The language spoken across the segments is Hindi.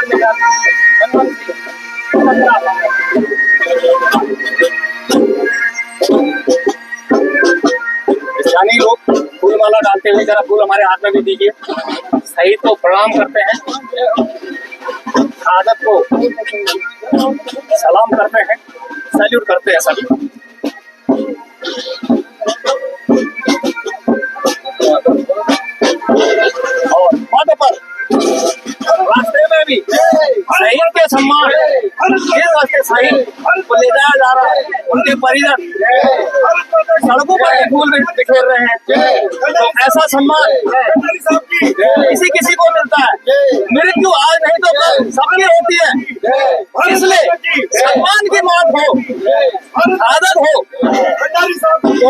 स्थानीय लोग फूल माला डालते हुए जरा फूल हमारे हाथ में भी दीजिए। शहीद को प्रणाम करते हैं, शहादत को सलाम करते हैं, सैल्यूट करते हैं सभी। और पद पर रास्ते में भी शहीद के सम्मान जिस रास्ते शहीद को ले जाया जा रहा है, उनके परिजन सड़कों पर फूल बिखेर रहे हैं। तो ऐसा सम्मान किसी किसी को मिलता है। मृत्यु आज नहीं तो कल सबकी होती है, इसलिए सम्मान की मौत हो, आदत हो, तो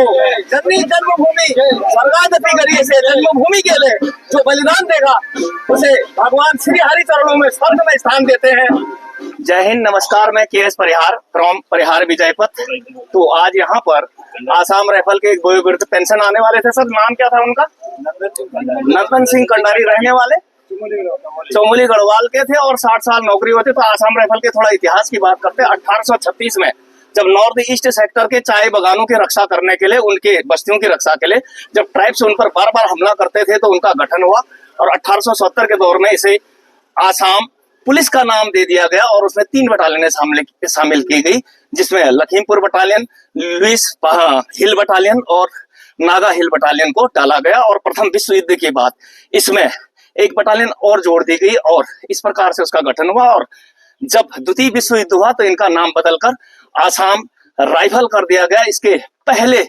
जननी जन्मभूमि स्वर्गादपि गरीय से जन्मभूमि के लिए जो बलिदान देगा उसे भगवान श्री हरि चरणों में स्वर्ग में स्थान देते हैं। जय हिंद, नमस्कार। मैं के एस परिहार फ्रॉम परिहार विजयपथ। तो आज यहाँ पर आसाम राइफल के एक वयोवृद्ध पेंशन आने वाले थे। सर नाम क्या था उनका? नंदन सिंह कंडारी, रहने वाले चौमुली गढ़वाल के थे और 60 साल नौकरी होते। तो आसाम राइफल के थोड़ा इतिहास की बात करते हैं। 1836 में जब नॉर्थ ईस्ट सेक्टर के चाय बगानों की रक्षा करने के लिए, उनके बस्तियों की रक्षा के लिए जब ट्राइब्स उन पर बार बार हमला करते थे तो उनका गठन हुआ और 1870 के दौर में इसे आसाम पुलिस का नाम दे दिया गया और उसमें 3 बटालियनें शामिल की गई, जिसमें लखीमपुर बटालियन, लुइस हिल बटालियन और नागा हिल बटालियन को डाला गया। और प्रथम विश्व युद्ध के बाद इसमें एक बटालियन और जोड़ दी गई और इस प्रकार से उसका गठन हुआ। और जब द्वितीय विश्व युद्ध हुआ तो इनका नाम बदलकर आसाम राइफल कर दिया गया। इसके पहले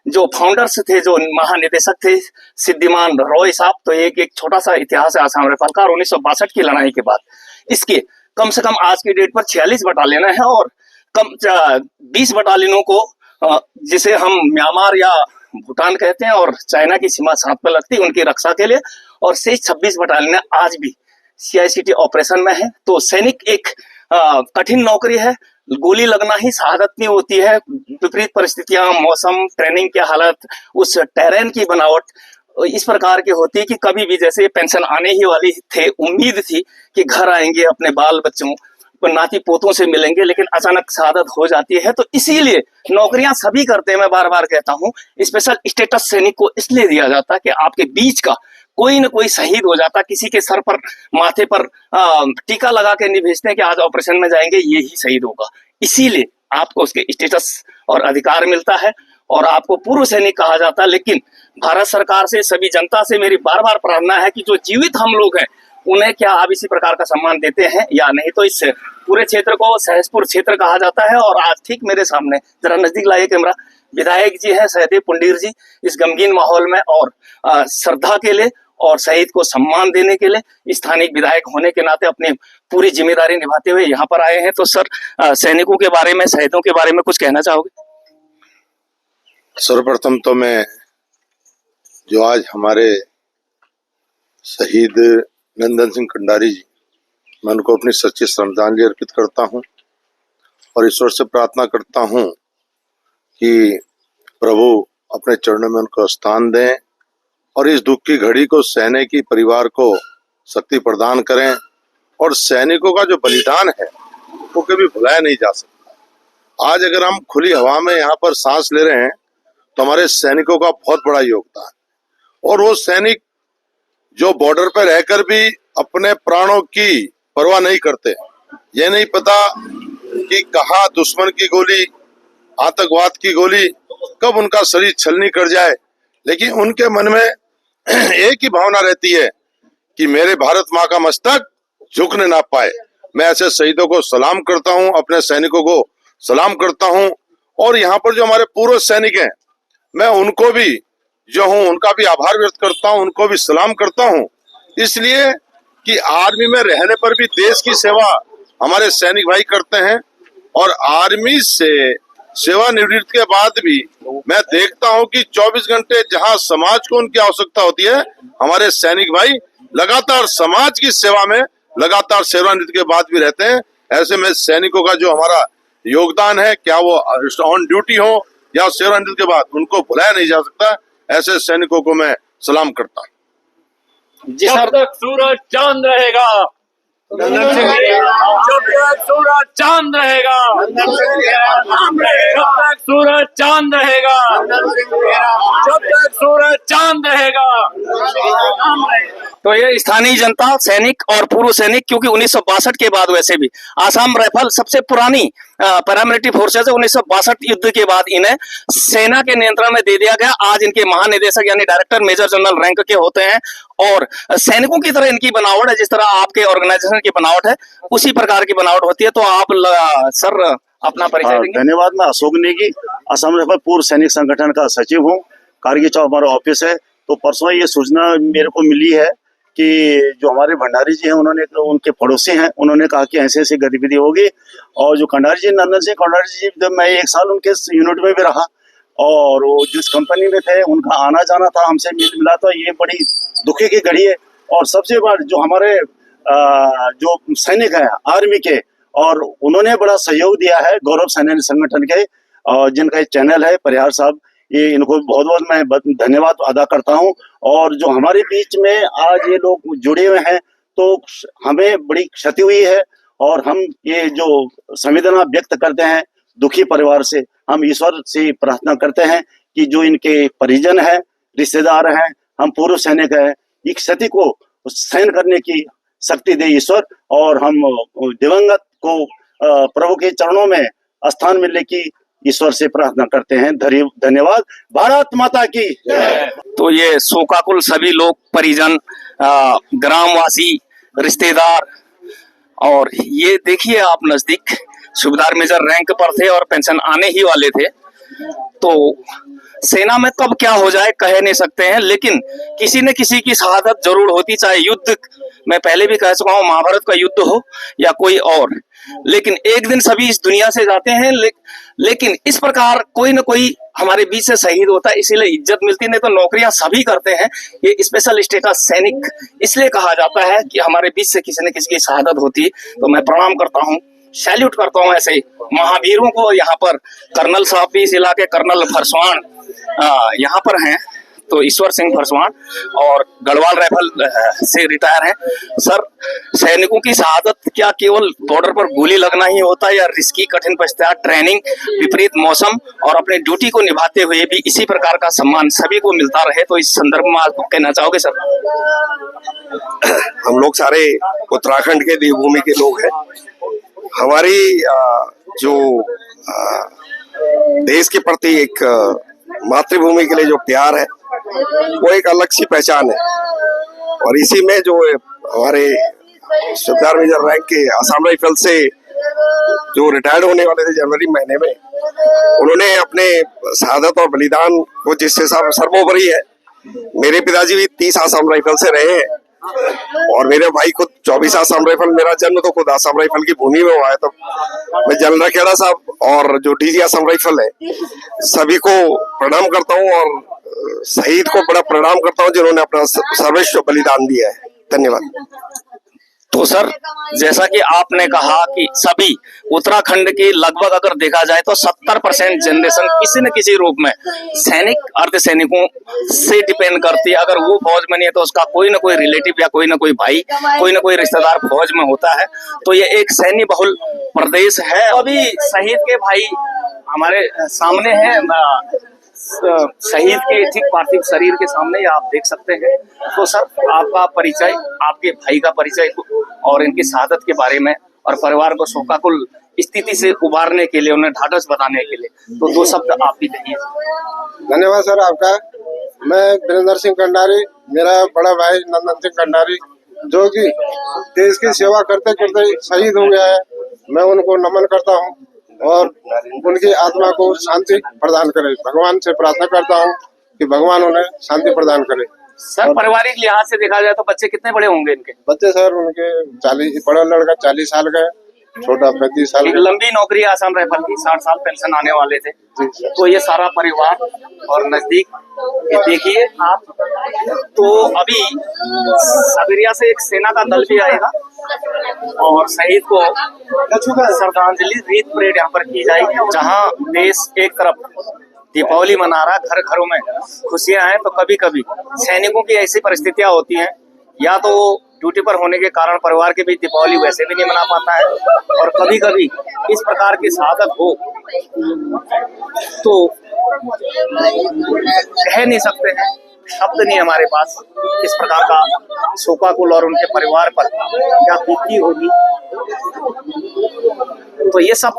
जो फाउंडर्स थे, जो महानिदेशक थे, सिद्धिमान रॉय साहब। तो एक छोटा सा इतिहास है आसाम राइफल का। और 1962 की लड़ाई के बाद इसके कम से कम आज की डेट पर 46 बटालियन है और कम 20 बटालियनों को, जिसे हम म्यांमार या भूटान कहते हैं और चाइना की सीमा साथ में लगती है, उनकी रक्षा के लिए। और शेष 26 बटालियन आज भी CICT ऑपरेशन में है। तो सैनिक एक कठिन नौकरी है। गोली लगना ही शहादत नहीं होती है। विपरीत परिस्थितियां, मौसम, ट्रेनिंग की हालत, उस टेरेन की बनावट इस प्रकार की होती है कि कभी भी, जैसे पेंशन आने ही वाली थे, उम्मीद थी कि घर आएंगे, अपने बाल बच्चों नाती पोतों से मिलेंगे, लेकिन अचानक शहादत हो जाती है। तो इसीलिए नौकरियां सभी करते हैं। मैं बार बार कहता हूं, स्पेशल स्टेटस सैनिक को इसलिए दिया जाता है कि आपके बीच का कोई न कोई शहीद हो जाता, किसी के सर पर, माथे पर टीका लगा के नहीं भेजते कि आज ऑपरेशन में जाएंगे, ये ही शहीद होगा। इसीलिए आपको उसके स्टेटस और अधिकार मिलता है और आपको पूर्व सैनिक कहा जाता है। लेकिन भारत सरकार से, सभी जनता से मेरी बार बार प्रार्थना है कि जो जीवित हम लोग हैं उन्हें क्या आप इसी प्रकार का सम्मान देते हैं या नहीं। तो इस पूरे क्षेत्र को सहसपुर क्षेत्र कहा जाता है। और आज ठीक मेरे सामने, जरा नजदीक लाइए कैमरा, विधायक जी है सहदेव पुंडीर जी। इस गमगीन माहौल में और श्रद्धा के लिए और शहीद को सम्मान देने के लिए स्थानीय विधायक होने के नाते अपनी पूरी जिम्मेदारी निभाते हुए यहाँ पर आए हैं। तो सर, सैनिकों के बारे में, शहीदों के बारे में कुछ कहना चाहोगे? सर्वप्रथम तो मैं जो आज हमारे शहीद नंदन सिंह कंडारी जी, मैं उनको अपनी सच्ची श्रद्धांजलि अर्पित करता हूं और ईश्वर से प्रार्थना करता हूं कि प्रभु अपने चरणों में उनको स्थान दें और इस दुख की घड़ी को सहने की परिवार को शक्ति प्रदान करें। और सैनिकों का जो बलिदान है वो कभी भुलाया नहीं जा सकता। आज अगर हम खुली हवा में यहाँ पर सांस ले रहे हैं तो हमारे सैनिकों का बहुत बड़ा योगदान। और वो सैनिक जो बॉर्डर पर रहकर भी अपने प्राणों की परवाह नहीं करते, ये नहीं पता कि कहाँ दुश्मन की गोली, आतंकवाद की गोली, कब उनका शरीर छलनी कर जाए, लेकिन उनके मन में एक ही भावना रहती है कि मेरे भारत माँ का मस्तक झुकने ना पाए। मैं ऐसे शहीदों को सलाम करता हूँ, अपने सैनिकों को सलाम करता हूँ। और यहाँ पर जो हमारे पूर्व सैनिक हैं, मैं उनको भी जो हूँ उनका भी आभार व्यक्त करता हूँ, उनको भी सलाम करता हूँ। इसलिए कि आर्मी में रहने पर भी देश की सेवा हमारे सैनिक भाई करते हैं। और आर्मी से सेवानिवृत्त के बाद भी मैं देखता हूं कि 24 घंटे जहां समाज को उनकी आवश्यकता होती है, हमारे सैनिक भाई लगातार समाज की सेवा में लगातार सेवानिवृत्त के बाद भी रहते हैं। ऐसे में सैनिकों का जो हमारा योगदान है, क्या वो ऑन ड्यूटी हो या सेवानिवृत्त के बाद, उनको भुलाया नहीं जा सकता। ऐसे सैनिकों को मैं सलाम करता हूँ। जब तक सूरज चांद रहेगा नंदन सिंह जब तक सूरज चांद रहेगा, जब तक सूरज चांद रहेगा, जब तक सूरज चांद रहेगा। तो ये स्थानीय जनता, सैनिक और पूर्व सैनिक, क्योंकि 1962 के बाद वैसे भी आसाम राइफल सबसे पुरानी पैरामिलिट्री फोर्सेज है। 1962 युद्ध के बाद इन्हें सेना के नियंत्रण में दे दिया गया। आज इनके महानिदेशक यानी डायरेक्टर मेजर जनरल रैंक के होते हैं और सैनिकों की तरह इनकी बनावट है। जिस तरह आपके ऑर्गेनाइजेशन की बनावट है उसी प्रकार की बनावट होती है। तो आप सर अपना परिचय देंगे। धन्यवाद। मैं अशोक नेगी, असम राइफल पूर्व सैनिक संगठन का सचिव हूँ। कारगिल चौक हमारा ऑफिस है। तो परसों ये सूचना मेरे को मिली है कि जो हमारे भंडारी जी हैं, उन्होंने, उनके पड़ोसी हैं, उन्होंने कहा कि ऐसे ऐसी गतिविधि होगी। और जो कंडारी जी, नंदन सिंह कंडारी जी, जब मैं 1 साल उनके यूनिट में भी रहा और वो जिस कंपनी में थे उनका आना जाना था, हमसे मिला। तो ये बड़ी दुखी की घड़ी है। और सबसे बड़ा जो हमारे जो सैनिक हैं आर्मी के, और उन्होंने बड़ा सहयोग दिया है गौरव सैनिक संगठन के, जिनका एक चैनल है परिहार साहब, ये इनको बहुत बहुत मैं धन्यवाद अदा करता हूं। और जो हमारे बीच में आज ये लोग जुड़े हुए हैं तो हमें बड़ी क्षति हुई है और हम ये जो संवेदना व्यक्त करते हैं दुखी परिवार से, हम ईश्वर से प्रार्थना करते हैं कि जो इनके परिजन हैं, रिश्तेदार हैं, हम पूर्व सैनिक हैं, इस क्षति को सहन करने की शक्ति दे ईश्वर, और हम दिवंगत को प्रभु के चरणों में स्थान मिलने की ईश्वर से प्रार्थना करते हैं। धन्यवाद। भारत माता की। तो ये शोकाकुल सभी लोग, परिजन, ग्रामवासी, रिश्तेदार, और ये देखिए आप नजदीक सूबेदार मेजर रैंक पर थे और पेंशन आने ही वाले थे। तो सेना में कब क्या हो जाए कह नहीं सकते हैं, लेकिन किसी न किसी की शहादत जरूर होती, चाहे युद्ध, मैं पहले भी कह चुका हूं, महाभारत का युद्ध हो या कोई और, लेकिन एक दिन सभी इस दुनिया से जाते हैं। लेकिन इस प्रकार कोई न कोई हमारे बीच से शहीद होता है, इसीलिए इज्जत मिलती। नहीं तो नौकरियां सभी करते हैं, ये स्पेशल स्टेटस सैनिक इसलिए कहा जाता है कि हमारे बीच से किसी न किसी की शहादत होती है। तो मैं प्रणाम करता हूँ, सैल्यूट करता हूँ ऐसे महावीरों को। यहाँ पर कर्नल साहब भी इस इलाके, कर्नल फरसवान यहाँ पर हैं, तो ईश्वर सिंह फरसवान, और गढ़वाल राइफल से रिटायर हैं। सर, सैनिकों की शहादत क्या केवल बॉर्डर पर गोली लगना ही होता है, या रिस्की कठिन परिस्थितियां, ट्रेनिंग, विपरीत मौसम और अपनी ड्यूटी को निभाते हुए भी इसी प्रकार का सम्मान सभी को मिलता रहे? तो इस संदर्भ में आप कहना चाहोगे सर? हम लोग सारे उत्तराखंड के देवभूमि के लोग हैं। हमारी जो देश के प्रति एक मातृभूमि के लिए जो प्यार है वो एक अलग सी पहचान है। और इसी में जो हमारे सूबेदार मेजर रैंक के आसाम राइफल से जो रिटायर्ड होने वाले थे जनवरी महीने में, उन्होंने अपने शहादत और बलिदान को जिससे सर्वोपरि है। मेरे पिताजी भी 30 आसाम राइफल से रहे हैं और मेरे भाई खुद 24 आसाम राइफल, मेरा जन्म तो खुद आसाम राइफल की भूमि में हुआ है। तो मैं जनरल रखेड़ा साहब और जो डीजी आसाम राइफल है सभी को प्रणाम करता हूँ और शहीद को बड़ा प्रणाम करता हूँ जिन्होंने अपना सर्वस्व बलिदान दिया है। धन्यवाद। तो सर, जैसा कि आपने कहा कि सभी उत्तराखंड की लगभग अगर देखा जाए तो 70% जनरेशन किसी न किसी रूप में सैनिक, अर्धसैनिकों से डिपेंड करती है। अगर वो फौज में नहीं है तो उसका कोई ना कोई रिलेटिव या कोई ना कोई भाई, कोई ना कोई रिश्तेदार फौज में होता है। तो ये एक सैन्य बहुल प्रदेश है। अभी शहीद के भाई हमारे सामने हैं, शहीद के ठीक पार्थिव शरीर के सामने आप देख सकते हैं। तो सर, आपका परिचय, आपके भाई का परिचय और इनकी शहादत के बारे में, और परिवार को शोकाकुल स्थिति से उबारने के लिए, उन्हें ढाढ़स बताने के लिए, तो 2 शब्द आप भी कहिए। धन्यवाद सर आपका। मैं वीरेंद्र सिंह कंडारी, मेरा बड़ा भाई नंदन सिंह कंडारी, जो कि देश की सेवा करते करते शहीद हो गया है, मैं उनको नमन करता हूँ और उनकी आत्मा को शांति प्रदान करे। भगवान से प्रार्थना करता हूँ कि भगवान उन्हें शांति प्रदान करे। सर, पारिवारिक लिहाज से देखा जाए तो बच्चे कितने बड़े होंगे इनके? बच्चे सर उनके 40, बड़ा लड़का 40 साल का है, छोटा 35 साल का। लंबी नौकरी आसाम राइफल की, 60 साल पेंशन आने वाले थे। तो ये सारा परिवार और नजदीक देखिए आप। तो अभी सबरिया से एक सेना का दल भी आएगा और शहीद को श्रद्धांजलि रीत परेड यहाँ पर की जाएगी, जहाँ देश एक तरफ दीपावली मना रहा, घर घरों में खुशियां हैं, तो कभी कभी सैनिकों की ऐसी परिस्थितियां होती हैं, या तो ड्यूटी पर होने के कारण परिवार के बीच दीपावली वैसे भी नहीं मना पाता है, और कभी कभी इस प्रकार की शहादत हो तो कह नहीं सकते हैं, शब्द नहीं हमारे पास किस प्रकार का शोकाकुल और उनके परिवार पर क्या बीती होगी। तो ये सब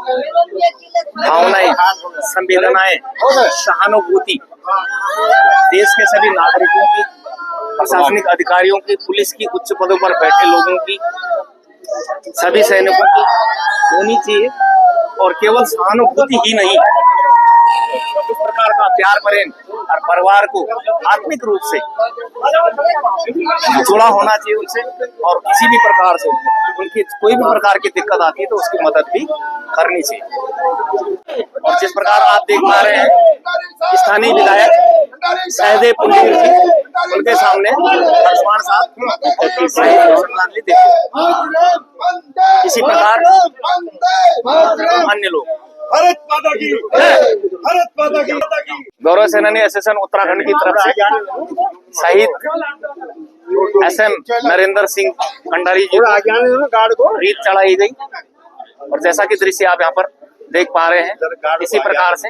भावनाएं, संवेदनाएं, सहानुभूति देश के सभी नागरिकों की, प्रशासनिक अधिकारियों की, पुलिस की, उच्च पदों पर बैठे लोगों की, सभी सैनिकों की होनी चाहिए। और केवल सहानुभूति ही नहीं, इस प्रकार का प्यार प्रेम और परिवार को आत्मिक रूप से जुड़ा होना चाहिए उनसे, और किसी भी प्रकार से उनकी कोई भी प्रकार की दिक्कत आती है तो उसकी मदद भी करनी चाहिए। और जिस प्रकार आप देख पा रहे हैं स्थानीय विधायक सहदेव पुंडीर जी, उनके सामने लक्ष्मण साहब श्रद्धांजलि देते हैं। इसी प्रकार अन्य लोग भारत माता की भारत माता की गौरव सेनानी एसोसिएशन उत्तराखंड की तरफ से शहीद एसएम नरेंद्र सिंह कंडारी जी को रीत चढ़ाई गई। और जैसा कि दृश्य आप यहाँ पर देख पा रहे हैं, इसी प्रकार से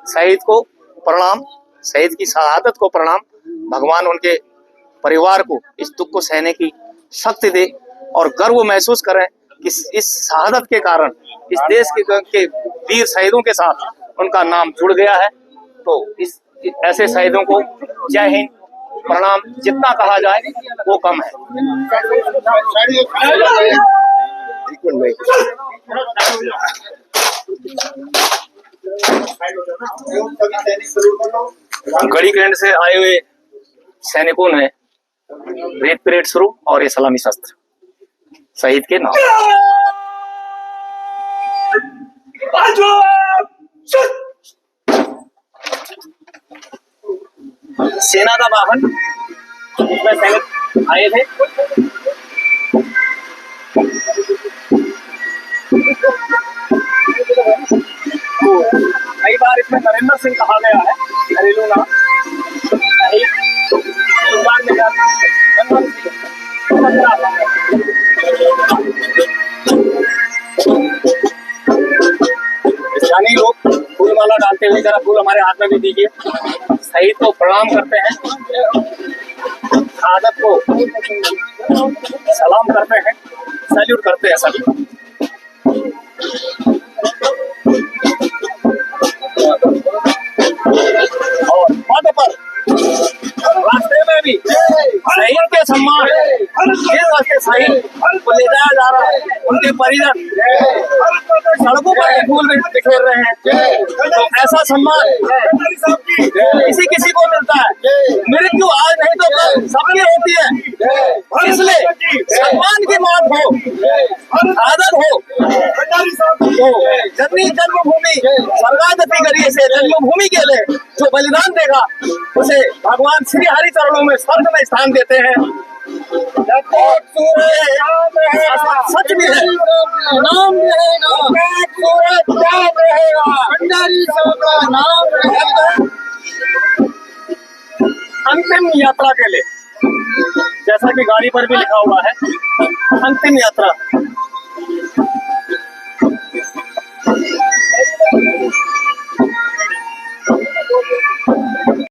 शहीद को प्रणाम, शहीद की शहादत को प्रणाम। भगवान उनके परिवार को इस दुख को सहने की शक्ति दे और गर्व महसूस करें कि इस शहादत के कारण इस देश के वीर शहीदों के साथ उनका नाम जुड़ गया है। तो इस ऐसे शहीदों को जय हिंद, प्रणाम जितना कहा जाए वो कम है। गढ़ी कैंट से आए हुए सैनिकों ने रेड परेड शुरू और ये सलामी शस्त्र शहीद के नाम। सेना का वाहन जिसमें सैनिक आए थे, तो कई बार इसमें नरेंद्र सिंह कहा गया है, घरेलू नाम स्थानीय लोग फूलमाला डालते हुए, जरा फूल हमारे हाथ में भी दीजिए। शहीद को प्रणाम करते हैं, शहादत को सलाम करते हैं, सैल्यूट करते हैं सभी। और पद पर रास्ते में भी शहीद के सम्मान जिस रास्ते शहीद को ले जाया जा रहा है, उनके परिजन सड़कों पर फूल बिखेर रहे हैं। तो ऐसा सम्मान किसी किसी को मिलता है। मृत्यु आज नहीं तो कल सबकी होती है, इसलिए सम्मान की मौत हो, आदत हो, तो जननी जन्मभूमि स्वर्गादपि गरीय से जन्मभूमि के लिए जो बलिदान देगा उसे भगवान श्री हरि चरणों में स्वर्ग में स्थान देते हैं। सच भी है, नाम रहेगा, नाम रहेगा, नाम रहेगा। अंतिम यात्रा के लिए, जैसा कि गाड़ी पर भी लिखा हुआ है, अंतिम यात्रा